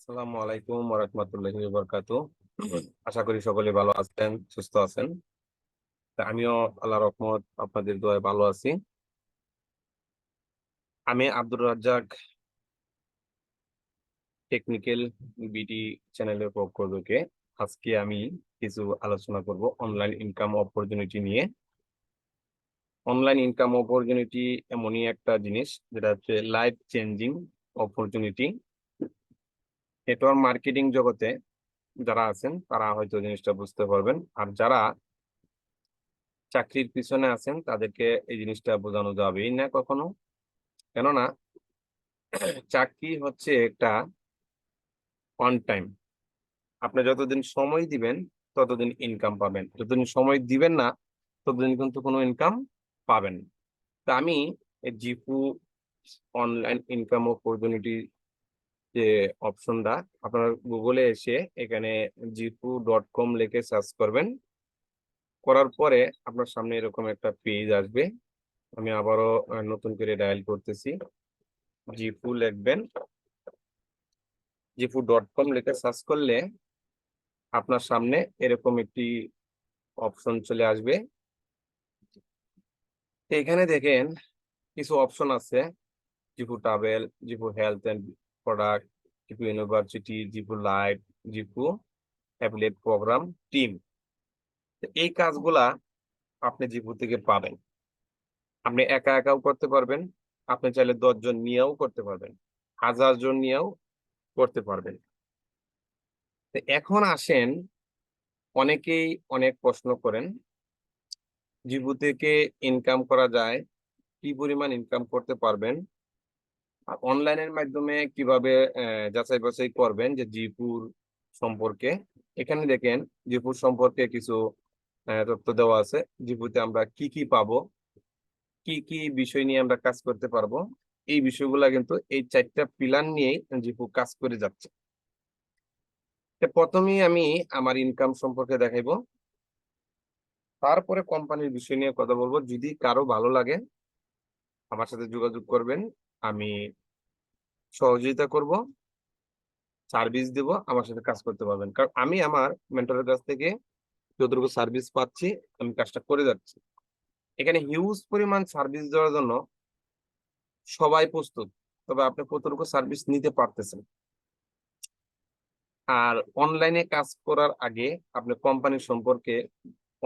আসসালামু আলাইকুম ওয়া রাহমাতুল্লাহি ওয়া বারাকাতুহু। আশা করি সকলে ভালো আছেন, সুস্থ আছেন। তা আমিও আল্লাহর রহমত আপনাদের দোয়ায় ভালো আছি। আমি আব্দুর রাজ্জাক টেকনিক্যাল বিডি চ্যানেলের পক্ষ থেকে আজকে আমি কিছু আলোচনা করব অনলাইন ইনকাম অপরচুনিটি নিয়ে। অনলাইন ইনকাম অপরচুনিটি এমনই একটা জিনিস যেটা হচ্ছে life changing opportunity. Network marketing জগতে যারা আছেন তারা হয়তো জিনিসটা বুঝতে পারবেন, আর যারা চাকরির পিছনে আছেন তাদেরকে এই জিনিসটা বোঝানো যাবেই না কখনো। কেননা চাকরি হচ্ছে একটা অন টাইম। আপনি যতদিন সময় দিবেন ততদিন ইনকাম পাবেন, যতদিন সময় দিবেন না ততদিন কিন্তু কোনো ইনকাম পাবেন না। তা আমি এই জিফু অনলাইন ইনকাম অপরচুনিটি যে অপশনটা, আপনার গুগলে এসে এখানে jifu.com লিখে সার্চ করবেন। করার পরে আপনার সামনে এরকম একটা পেজ আসবে। আমি আবারও নতুন করে ডায়াল করতেছি। জিফু লিখবেন, jifu.com লিখে সার্চ করলে আপনার সামনে এরকম একটি অপশন চলে আসবে। তো এখানে দেখেন কিছু অপশন আছে: জিফু ট্রাভেল, জিফু হেলথ এন্ড প্রোডাক্ট, জিফু ইউনিভার্সিটি, জিফু লাইভ, জিফু অ্যাফিলিয়েট প্রোগ্রাম টিম। এই কাজগুলা আপনি জিফু থেকে পাবেন। আপনি একা একাও করতে পারবেন, আপনি চাইলে 10 জন নিয়েও করতে পারবেন, 1000 জন নিয়েও করতে পারবেন। তো এখন আসেন, অনেকেই অনেক প্রশ্ন করেন জিফু থেকে ইনকাম করা যায়, কি পরিমাণ ইনকাম করতে পারবেন, আর অনলাইনের মাধ্যমে কিভাবে যাচাই বাছাই করবেন যে জিপুর সম্পর্কে। এখানে দেখেন জিপুর সম্পর্কে কিছু তথ্য দেওয়া আছে। জিপুতে আমরা কি কি পাবো, কি কি বিষয় নিয়ে আমরা কাজ করতে পারবো, এই বিষয়গুলা কিন্তু এই 4টা পিলার নিয়েই জিপু কাজ করে যাচ্ছে। তো প্রথমেই আমি আমার ইনকাম সম্পর্কে দেখাইবো, তারপরে কোম্পানির বিষয় নিয়ে কথা বলবো। যদি কারো ভালো লাগে আমার সাথে যোগাযোগ করবেন, আমি সহযোগিতা করব, সার্ভিস দেব, আমার সাথে কাজ করতে পারবেন। কারণ আমি আমার মেন্টরের কাছ থেকে যতটুকু সার্ভিস পাচ্ছি আমি কাজটা করে যাচ্ছি। এখানে হিউজ পরিমাণ সার্ভিস দেওয়ার জন্য সবাই প্রস্তুত, তবে আপনি কতটুকু সার্ভিস নিতে পারতেছেন। আর অনলাইনে কাজ করার আগে আপনি কোম্পানির সম্পর্কে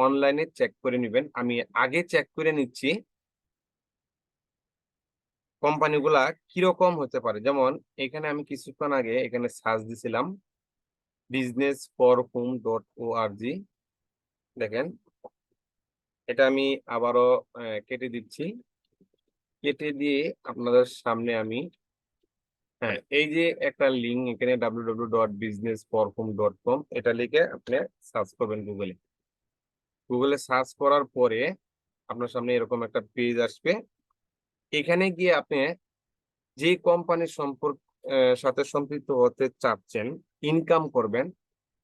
অনলাইনে চেক করে নেবেন। আমি আগে চেক করে নিচ্ছি কোম্পানিগুলা কিরকম হতে পারে। যেমন এখানে আমি কিছুক্ষণ আগে এখানে সার্চ দিছিলাম businessforwhom.org। দেখেন, এটা আমি আবারও কেটে দিচ্ছি। কেটে দিয়ে আপনাদের সামনে আমি, হ্যাঁ, এই যে একটা লিঙ্ক এখানে www.businessforwhom.com, এটা লিখে আপনি সার্চ করবেন গুগলে। গুগলে সার্চ করার পরে আপনার সামনে এরকম একটা পেজ আসবে। এখানে গিয়ে আপনি যে কোম্পানির সম্পর্ক সাথে সম্পৃক্ত হতে চাচ্ছেন, ইনকাম করবেন,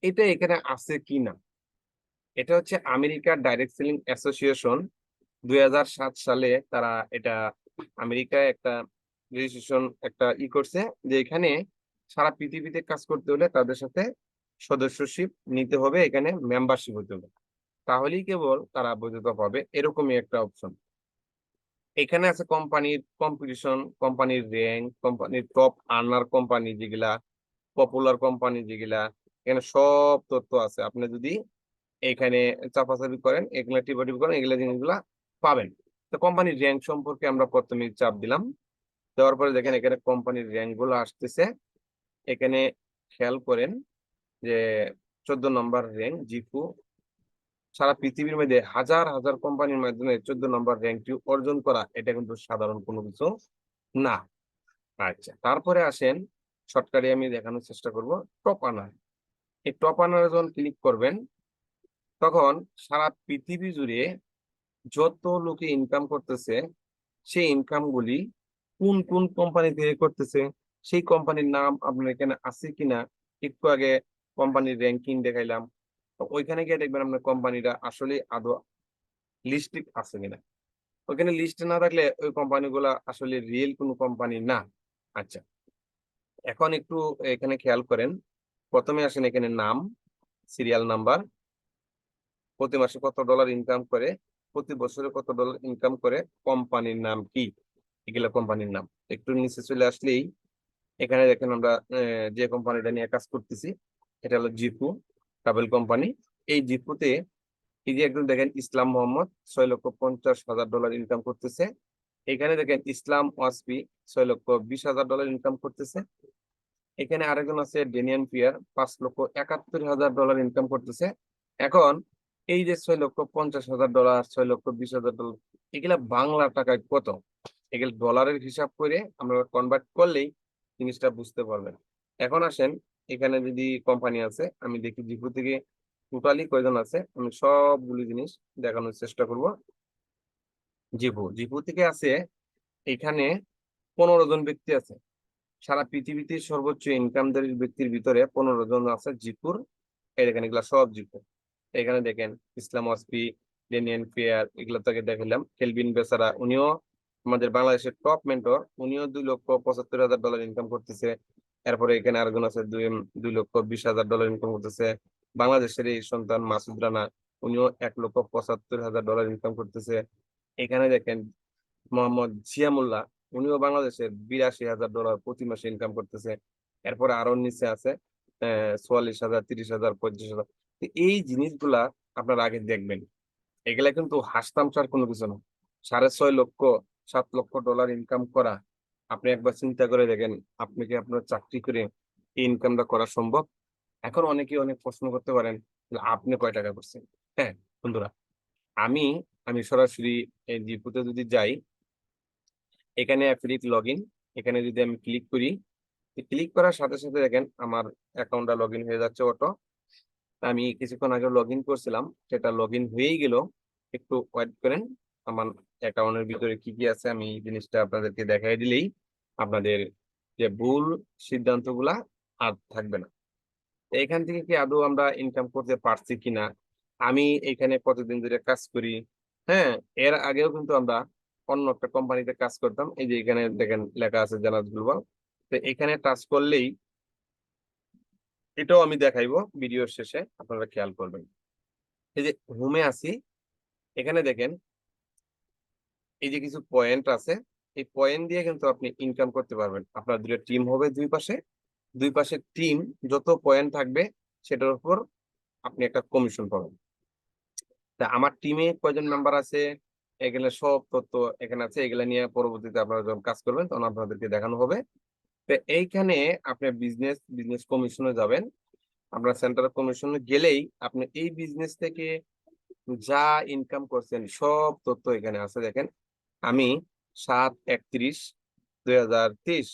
এটা এখানে আছে কিনা। এটা হচ্ছে আমেরিকার ডাইরেক্ট সেলিং অ্যাসোসিয়েশন। 2007 সালে তারা এটা আমেরিকায় একটা রেজিস্ট্রেশন একটা করছে, যে এখানে সারা পৃথিবীতে কাজ করতে হলে তাদের সাথে সদস্যশিপ নিতে হবে, এখানে মেম্বারশিপ হতে হবে, তাহলেই কেবল তারা বৈধতা পাবে। এরকমই একটা অপশন এখানে আছে। কোম্পানির কম্পিটিশন, কোম্পানির র্যাঙ্ক, কোম্পানির টপ আর্নার কোম্পানি যেগুলা, পপুলার কোম্পানি যেগুলা, এখানে সব তথ্য আছে। আপনি যদি এখানে চাপাচাপি করেন, এগুলা টিপাটিপি করেন, এগুলা জিনিসগুলা পাবেন। তো কোম্পানির র্যাঙ্ক সম্পর্কে আমরা প্রথমে চাপ দিলাম। দেওয়ার পরে দেখেন এখানে কোম্পানির র্যাঙ্ক গুলো আসতেছে। এখানে খেয়াল করেন যে 14 নম্বর র্যাঙ্ক জিফু। সারা পৃথিবীর মধ্যে হাজার হাজার কোম্পানির মাধ্যমে 14 নম্বর র্যাঙ্কটি অর্জন করা, এটা কিন্তু সাধারণ কোনো কিছু না। আচ্ছা, তারপরে আসেন, শর্টকাটে আমি দেখানোর চেষ্টা করব টপ আনার। এই টপ আনারে যখন ক্লিক করবেন, তখন সারা পৃথিবী জুড়ে যত লোকে ইনকাম করতেছে, সেই ইনকাম গুলি কোন কোন কোম্পানি থেকে করতেছে, সেই কোম্পানির নাম আপনার এখানে আছে কিনা। একটু আগে কোম্পানির র্যাঙ্কিং দেখাইলাম, তো ওইখানে গিয়ে দেখবেন আপনার কোম্পানিটা আসলে আদৌ লিস্টে আছে কিনা। ওইখানে লিস্টে না থাকলে ওই কোম্পানিগুলা আসলে রিয়েল কোনো কোম্পানি না। আচ্ছা, এখন একটু এখানে খেয়াল করেন, প্রথমে আসেন এখানে নাম, সিরিয়াল নাম্বার, প্রতি মাসে কত ডলার ইনকাম করে, প্রতি বছরে কত ডলার ইনকাম করে, কোম্পানির নাম কি, এগুলো কোম্পানির নাম। একটু নিচে চলে আসলেই এখানে দেখেন আমরা যে কোম্পানিটা নিয়ে কাজ করতেছি, এটা হলো জিফু ট্রাভেল কোম্পানি। এই জিফুতে এই যে একজন দেখেন ইসলাম মোহাম্মদ 6,50,000 ডলার ইনকাম করতেছে। এখানে দেখেন ইসলাম ওয়াসপি 6,20,000 ডলার ইনকাম করতেছে। এখানে আরেকজন আছে ডেনিয়ান পিয়ার 5,71,000 ডলার ইনকাম করতেছে। এখন এই যে 6,50,000 ডলার, 6,20,000 ডলার, এগুলা বাংলা টাকায় কত, এগুলো ডলারের হিসাব করে আমরা কনভার্ট করলেই জিনিসটা বুঝতে পারবেন। এখন আসেন এখানে যদি কোম্পানি আছে, আমি দেখি জিপু থেকে টোটালি কয়জন আছে, আমি সবগুলি জিনিস দেখানোর চেষ্টা করব। জিপু জিপু থেকে আছে এখানে 15 জন ব্যক্তি আছে। সারা পৃথিবীতে সর্বোচ্চ ইনকামদারী ব্যক্তির ভিতরে 15 জন আছে জিপুর। এই দেখেন এগুলা সব জিপু। এখানে দেখেন ইসলাম ওয়াসপি, ডেনিয়ান ফেয়ার, এগুলো থেকে দেখালাম। কেলভিন বেচারা, উনিও আমাদের বাংলাদেশের টপ মেন্টর, উনিও 2,75,000 ডলার ইনকাম করতেছে। এরপরে এখানে আরেকজন আছে 2,20,000 ডলার ইনকাম করতেছে। বাংলাদেশের এই সন্তান মাসুদ রানা, উনিও 1,75,000 ডলার ইনকাম করতেছে। এখানে দেখেন মোহাম্মদ জিয়ামুল্লাহ, উনিও বাংলাদেশের 82,000 ডলার প্রতি মাসে ইনকাম করতেছে। এরপরে আরো নিচে আছে 44,000, 30,000, 35,000। এই জিনিসগুলা আপনারা আগে দেখবেন। এগুলা কিন্তু হাসতামচার কোনো কিছু না। 6.5 লক্ষ, 7 লক্ষ ডলার ইনকাম করা, আপনি একবার চিন্তা করে দেখেন, আপনি কি আপনার চাকরি করে এই ইনকামটা করা সম্ভব? এখন অনেকে অনেক প্রশ্ন করতে পারেন, আপনি কয় টাকা করছেন? হ্যাঁ বন্ধুরা, আমি আমি সরাসরি এই জিপুতে যদি যাই, এখানে অ্যাফিলিয়েট লগ ইন, এখানে যদি আমি ক্লিক করি, ক্লিক করার সাথে সাথে দেখেন আমার অ্যাকাউন্টটা লগ ইন হয়ে যাচ্ছে অটো। আমি কিছুক্ষণ আগে লগ ইন করছিলাম, সেটা লগ ইন হয়েই গেল। একটু ওয়েট করেন, আমার অ্যাকাউন্টের ভিতরে কি কি আছে আমি এই জিনিসটা আপনাদেরকে দেখাই দিলেই আপনাদের যে ভুল সিদ্ধান্তগুলা আর থাকবে না। তো এখান থেকে কি আদৌ আমরা ইনকাম করতে পারছি কিনা, আমি এখানে কতদিন ধরে কাজ করি। হ্যাঁ, এর আগেও কিন্তু আমরা অন্য একটা কোম্পানিতে কাজ করতাম। এই যে এখানে দেখেন লেখা আছে জানাজ গ্লোবাল। তো এখানে টাচ করলেই এটাও আমি দেখাইবো ভিডিওর শেষে, আপনারা খেয়াল করবেন। এই যে হোমে আছি, এখানে দেখেন এই যে কিছু পয়েন্ট আছে, এই পয়েন্ট দিয়ে কিন্তু আপনি ইনকাম করতে পারবেন। আপনার দুটো টিম হবে দুই পাশে, দুই পাশে টিম, যত পয়েন্ট থাকবে সেটার উপর আপনি একটা কমিশন পাবেন। তা আমার টিমে কয়জন মেম্বার আছে, এখানে সব তথ্য এখানে আছে। এগুলা নিয়ে পরবর্তীতে আপনারা যখন কাজ করবেন তখন আপনাদেরকে দেখানো হবে। তো এইখানে আপনি বিজনেস বিজনেস কমিশনে যাবেন। আপনার সেন্টার কমিশনে গেলেই আপনি এই বিজনেস থেকে যা ইনকাম করছেন সব তথ্য এখানে আছে। দেখেন আমি 7/31/2023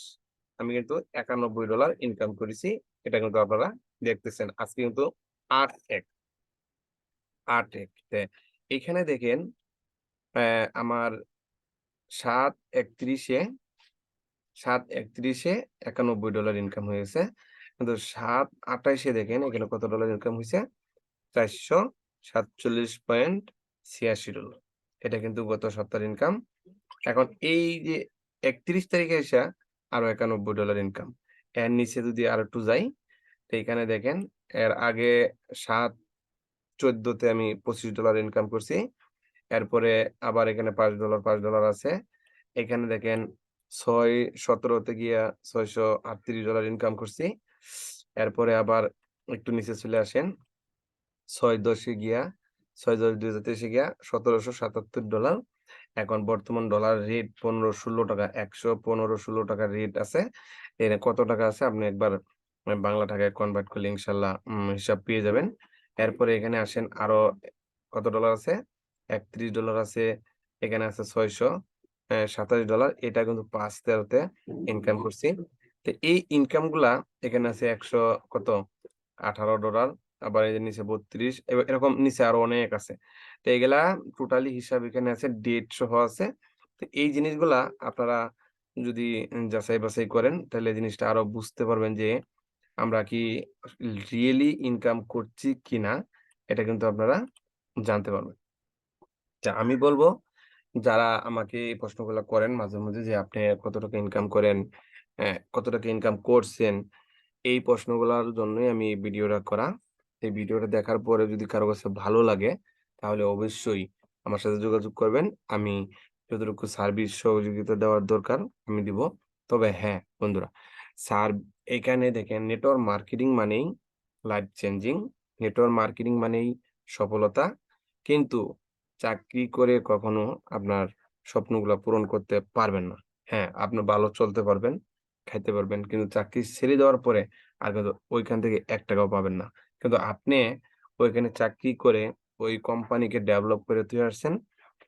আমি কিন্তু 91 ডলার ইনকাম করেছি। এটা কিন্তু আপনারা দেখতেছেন। আজকে কিন্তু 8/1, 8/1। এখানে দেখেন আমার 7/31-এ 91 ডলার ইনকাম হয়েছে। কিন্তু 7/28-এ দেখেন এখানে কত ডলার ইনকাম হয়েছে, 447.86 ডলার। এটা কিন্তু গত সপ্তাহের ইনকাম। এখন এই যে 31 তারিখে এসে আরো 91 ডলার ইনকাম। এর নিচে যদি আর একটু যাই, তো এখানে দেখেন এর আগে 7/14-তে আমি 25 ডলার ইনকাম করছি। এরপরে আবার এখানে $5 আছে। এখানে দেখেন 6/17-তে গিয়া 638 ডলার ইনকাম করছি। এরপরে আবার একটু নিচে চলে আসেন, 6/10-এ গিয়া 6/10-2023-এ গিয়া 1777 ডলার। এখন বর্তমান ডলার রেট 15-16 টাকা, 115-16 টাকা রেট আছে। এখানে কত টাকা আছে আপনি একবার বাংলা টাকায় কনভার্ট করলে ইনশাল্লাহ হিসাব পেয়ে যাবেন। এরপরে এখানে আসেন আরো কত ডলার আছে, 31 ডলার আছে। এখানে আছে 627 ডলার। এটা কিন্তু 5/13-তে ইনকাম করছি। তো এই ইনকাম গুলা এখানে আছে 18 ডলার। আবার এই যে নিচে 32, এরকম নিচে আরো অনেক আছে। তো এগুলা টোটালি হিসাব এখানে আছে, ডেট সহ আছে। তো এই জিনিসগুলা আপনারা যদি যাচাই বাছাই করেন তাহলে জিনিসটা আরো বুঝতে পারবেন যে আমরা কি রিয়েলি ইনকাম করছি কিনা, এটা কিন্তু আপনারা জানতে পারবেন। আমি বলবো যারা আমাকে এই প্রশ্নগুলো করেন মাঝে মাঝে যে আপনি কত টাকা ইনকাম করেন, হ্যাঁ, কত টাকা ইনকাম করছেন, এই প্রশ্নগুলার জন্যই আমি এই ভিডিওটা করা। এই ভিডিওটা দেখার পরে যদি কারো কাছে ভালো লাগে, তাহলে অবশ্যই আমার সাথে যোগাযোগ করবেন। আমি যতটুকু সার্ভিস সহযোগিতা দেওয়ার দরকার আমি দিব। তবে হ্যাঁ, বন্ধুরা, সার এখানে দেখেন নেটওয়ার্ক মার্কেটিং মানেই লাইফ চেঞ্জিং। নেটওয়ার্ক মার্কেটিং মানেই সফলতা। কিন্তু চাকরি করে কখনো আপনার স্বপ্নগুলা পূরণ করতে পারবেন না। হ্যাঁ, আপনি ভালো চলতে পারবেন, খাইতে পারবেন। কিন্তু চাকরি ছেড়ে দেওয়ার পরে আর কিন্তু ওইখান থেকে ৳১ পাবেন না। কিন্তু আপনি ওইখানে চাকরি করে ওই কোম্পানিকে ডেভেলপ করে দিয়ে আসছেন।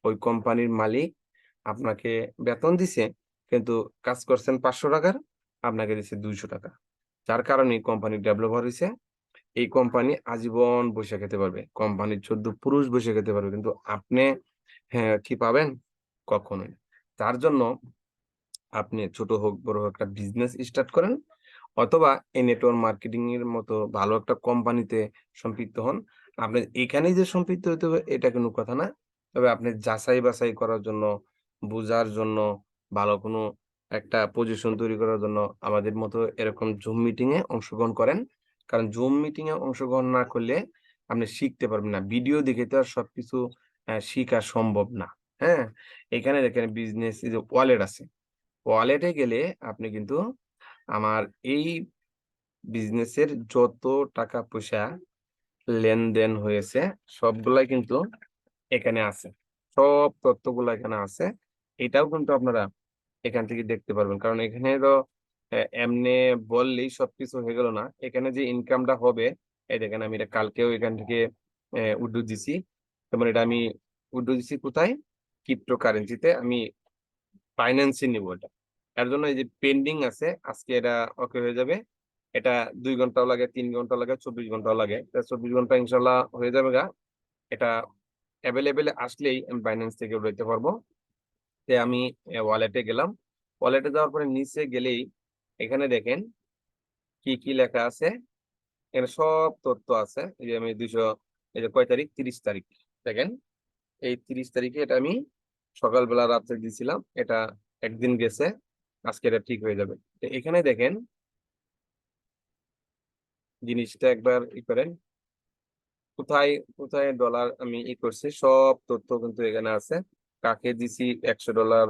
ওই কোম্পানির মালিক আপনাকে বেতন দিছে, কিন্তু কাজ করছেন ৳৫০০ আপনাকে দিছে ৳২০০। যার কারণে কোম্পানি ডেভেলপার হইছে। এই কোম্পানি আজীবন বইসা খেতে পারবে। কোম্পানির ১৪ পুরুষ বইসা খেতে পারবে। কিন্তু আপনি হ্যাঁ, কি পাবেন? কখনোই না। তার জন্য আপনি ছোট হোক, বড় হোক একটা বিজনেস স্টার্ট করেন, অথবা এই নেটওয়ার্ক মার্কেটিং এর মতো ভালো একটা কোম্পানিতে সম্পৃক্ত হন। আপনার এখানেই যে সম্পৃক্ত হইতে হবে এটা কোনো কথা না। তবে আপনি যাচাই-বাছাই করার জন্য, বুঝার জন্য, ভালো কোনো একটা পজিশন তৈরি করার জন্য আমাদের মতো এরকম জুম মিটিং এ অংশগ্রহণ করেন। কারণ জুম মিটিং এ অংশগ্রহণ না করলে আপনি শিখতে পারবেন না। ভিডিও দেখে তো আর সবকিছু শিখা সম্ভব না। হ্যাঁ? এখানে দেখেন বিজনেস এই যে ওয়ালেট আছে। ওয়ালেটে গেলে আপনি কিন্তু আমার এই বিজনেসের যত টাকা-পয়সা লেনদেন হয়েছে সবগুলাই কিন্তু এখানে আছে। সব তথ্যগুলা এখানে আছে। এটাও কিন্তু আপনারা এখান থেকে দেখতে পারবেন। কারণ এখানে তো এমনে বললেই সবকিছু হয়ে গেল না। এখানে যে ইনকামটা হবে, এই দেখেন আমি এটা কালকেও এখান থেকে উইথড্র দিছি। যেমন এটা আমি উইথড্র দিছি কোথায়? ক্রিপ্টোকারেন্সিতে আমি ফাইন্যান্স এ নিবো এটা। এর জন্য এই যে পেন্ডিং আছে, আজকে এটা ওকে হয়ে যাবে। এটা ২ ঘন্টাও লাগে, ৩ ঘন্টাও লাগে, ২৪ ঘন্টাও লাগে। ২৪ ঘন্টা ইনশাআল্লাহ হয়ে যাবে গা। এটা এভেইলেবল আসলেই আমি বাইন্যান্স থেকে উঠাইতে পারবো। আমি ওয়ালেটে গেলাম। ওয়ালেটে যাওয়ার পরে নিচে গেলেই এখানে দেখেন কি লেখা আছে। এখানে সব তথ্য আছে। এই যে আমি ২০০ এই যে কয় তারিখ? ৩০ তারিখ। দেখেন এই ৩০ তারিখে এটা আমি সকালবেলা রাত্রে দিছিলাম। এটা ১ দিন গেছে। আজকে এটা ঠিক হয়ে যাবে। তো এখানে দেখেন জিনিসটা একবার করেন। কোথায়, কোথায় ডলার আমি করছি সব তথ্য কিন্তু এখানে আছে। কাকে দিছি $১০০,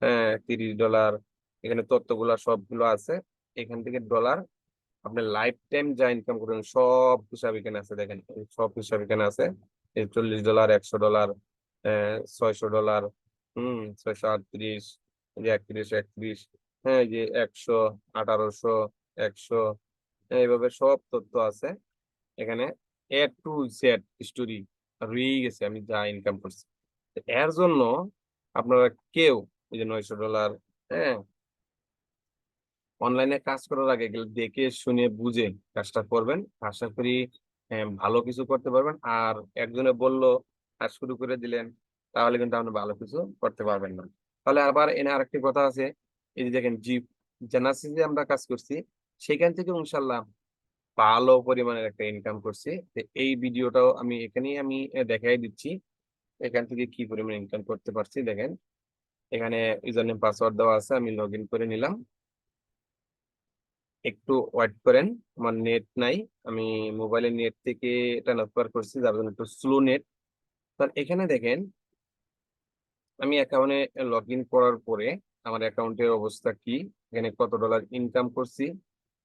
হ্যাঁ, $৩০ এখানে তথ্যগুলা সবগুলো আছে। এখান থেকে ডলার আপনি লাইফ টাইম যা ইনকাম করবেন সব হিসাব এখানে আছে দেখেন। এই সব হিসাব এখানে আছে। এই $৪০, $১০০, $৬০০, ৬৩৮, এই যে ৩১, হ্যাঁ, এই যে ১০০, ১৮০০, ১০০, এইভাবে সব তথ্য আছে। এখানে A to Z স্টোরি রয়েই গেছে আমি যা ইনকাম করছি। তো এর জন্য আপনারা কেউ এই যে $৯০০, হ্যাঁ, অনলাইনে কাজ করার আগে এগুলো দেখে শুনে বুঝে কাজটা করবেন। আশা করি ভালো কিছু করতে পারবেন। আর একজনে বলল আর শুরু করে দিলেন, তাহলে কিন্তু আপনি ভালো কিছু করতে পারবেন না। তাহলে আবার এখানে আরেকটি কথা আছে। এই যে দেখেন জেনারেসি আমরা কাজ করছি, সেখান থেকে ইনশাআল্লাহ ভালো পরিমাণের একটা ইনকাম করছি। তো এই ভিডিওটাও আমি এখানেই আমি দেখাই দিচ্ছি। এখান থেকে কি পরিমাণ ইনকাম করতে পারছি দেখেন। এখানে ইউজার নেম পাসওয়ার্ড দেওয়া আছে। আমি লগইন করে নিলাম। একটু ওয়েট করেন। আমার নেট নাই। আমি মোবাইলের নেট থেকে এটা ট্রান্সফার করছি যার জন্য একটু স্লো নেট। এখানে দেখেন আমি অ্যাকাউন্টে লগইন করার পরে আমার অ্যাকাউন্টের অবস্থা কি, এখানে কত ডলার ইনকাম করছি,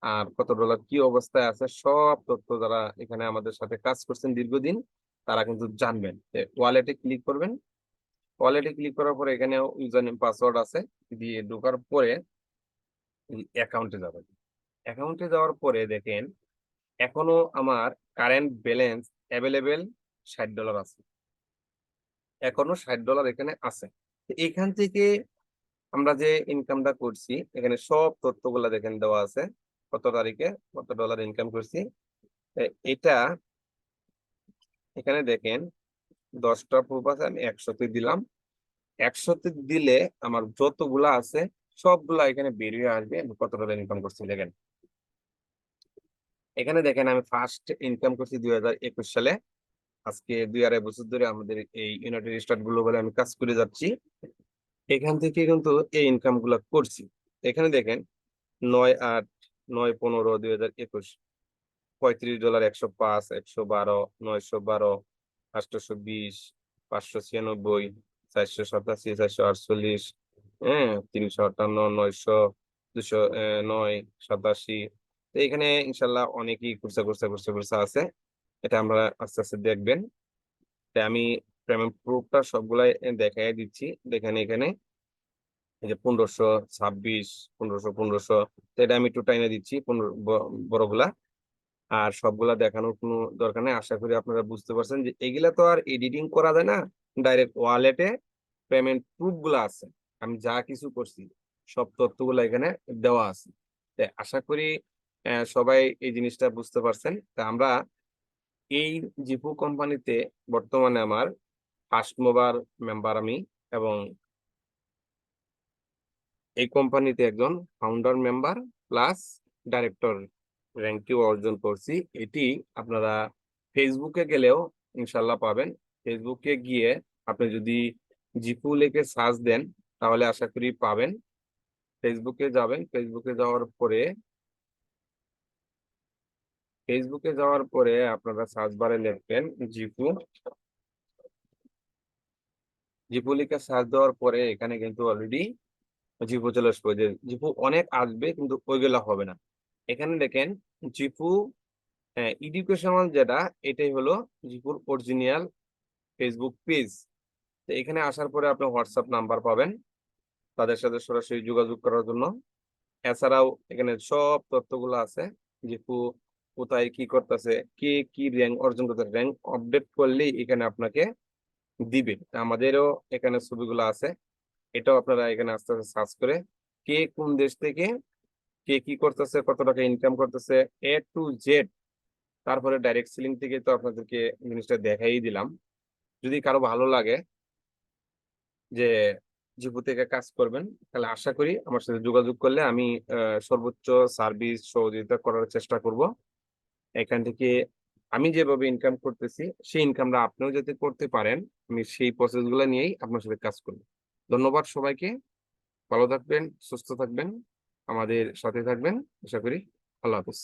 আর কত ডলার কি অবস্থায় আছে সব তথ্য যারা এখানে আমাদের সাথে কাজ করছেন দীর্ঘদিন তারা কিন্তু জানবেন। ওয়ালেটে ক্লিক করবেন। ওয়ালেটে ক্লিক করার পরে এখানে ইউজার নেম পাসওয়ার্ড আছে। দিয়ে ঢোকার পরে অ্যাকাউন্টে যাবেন। অ্যাকাউন্টে যাওয়ার পরে দেখেন এখনো আমার কারেন্ট ব্যালেন্স এভেইলেবল $৬০ আছে। এখনো $৬০ এখানে আছে। তো এখান থেকে আমরা যে ইনকামটা করছি এখানে সব তথ্যগুলা দেখেন দেওয়া আছে। কত তারিখে কত ডলার ইনকাম করছি। এটা এখানে দেখেন ১০ টা প্রুফ আছে। আমি ১০০ তে দিলাম। ১০০ তে দিলে আমার যতগুলা আছে সবগুলা এখানে বের হয়ে আসবে আমি কত ডলার ইনকাম করছি দেখেন। এখানে দেখেন আমি ফার্স্ট ইনকাম করছি ২০২১ সালে। আজকে ২-২.৫ বছর ধরে আমাদের এই ইউনাইটেড স্টেট গ্লোবালে আমি কাজ করে যাচ্ছি। এখান থেকে কিন্তু এই ইনকাম গুলা করছি। এখানে দেখেন 9/8/9/15/2021, $35, 105, 112, 912, 820, 596, 487, 448, হ্যাঁ, 358, 900, 209, 87। তো এখানে ইনশাল্লাহ অনেকই খুরসা আছে। এটা আমরা আস্তে আস্তে দেখবেন। তাই আমি পেমেন্ট প্রুফটা সবগুলাই দেখাই দিচ্ছি। দেখেন এখানে এই যে 1526, 1500, তো এটা আমি একটু টাইনে দিচ্ছি, 15 বড়গুলা। আর সবগুলা দেখানোর কোনো দরকার নেই। আশা করি আপনারা বুঝতে পারছেন যে এগুলা তো আর এডিটিং করা যায় না। ডাইরেক্ট ওয়ালেটে পেমেন্ট প্রুফ গুলা আছে। আমি যা কিছু করছি সব তথ্যগুলো এখানে দেওয়া আছে। তাই আশা করি সবাই এই জিনিসটা বুঝতে পারছেন। তা আমরা এই জিপু কোম্পানিতে বর্তমানে আমার ফার্স্ট মোবার মেম্বার আমি, এবং এই কোম্পানিতে একজন ফাউন্ডার মেম্বার প্লাস ডাইরেক্টর র্যাঙ্কটিও অর্জন করছি। এটি আপনারা ফেসবুকে গেলেও ইনশাল্লাহ পাবেন। ফেসবুকে গিয়ে আপনি যদি জিপু লিখে সার্চ দেন তাহলে আশা করি পাবেন। ফেসবুকে যাবেন, ফেসবুকে যাওয়ার পরে আপনারা সার্চ বারে লিখবেন জিপু। জিপু লিখে সার্চ দেওয়ার পরে এখানে কিন্তু অলরেডি জিপু চলে আসবে। যে জিপু অনেক আসবে কিন্তু ওইগুলা হবে না। এখানে দেখেন জিপু এডুকেশনাল, যেটা এটাই হলো জিপুর অরিজিনাল ফেসবুক পেজ। তো এখানে আসার পরে আপনি হোয়াটসঅ্যাপ নাম্বার পাবেন তাদের সাথে সরাসরি যোগাযোগ করার জন্য। এছাড়াও এখানে সব তথ্যগুলো আছে, জিপু কোথায় কি করতেছে, কে কি র্যাঙ্ক অর্জন করতে, র্যাঙ্ক আপডেট করলেই এখানে আপনাকে দিবে। আমাদেরও এখানে ছবিগুলো আছে, এটাও আপনারা এখানে আস্তে আস্তে সার্চ করে কে কোন দেশ থেকে কে কি করতেছে, কত টাকা ইনকাম করতেছে, A to Z। তারপরে ডাইরেক্ট সেলিং থেকে তো আপনাদেরকে জিনিসটা দেখাই দিলাম। যদি কারো ভালো লাগে যে জিপু থেকে কাজ করবেন, তাহলে আশা করি আমার সাথে যোগাযোগ করলে আমি সর্বোচ্চ সার্ভিস সহযোগিতা করার চেষ্টা করব। এখান থেকে আমি যেভাবে ইনকাম করতেছি সেই ইনকামটা আপনিও যাতে করতে পারেন, আমি সেই প্রসেস গুলো নিয়েই আপনার সাথে কাজ করব। ধন্যবাদ সবাইকে। ভালো থাকবেন, সুস্থ থাকবেন, আমাদের সাথে থাকবেন। আশা করি। আল্লাহ হাফিজ।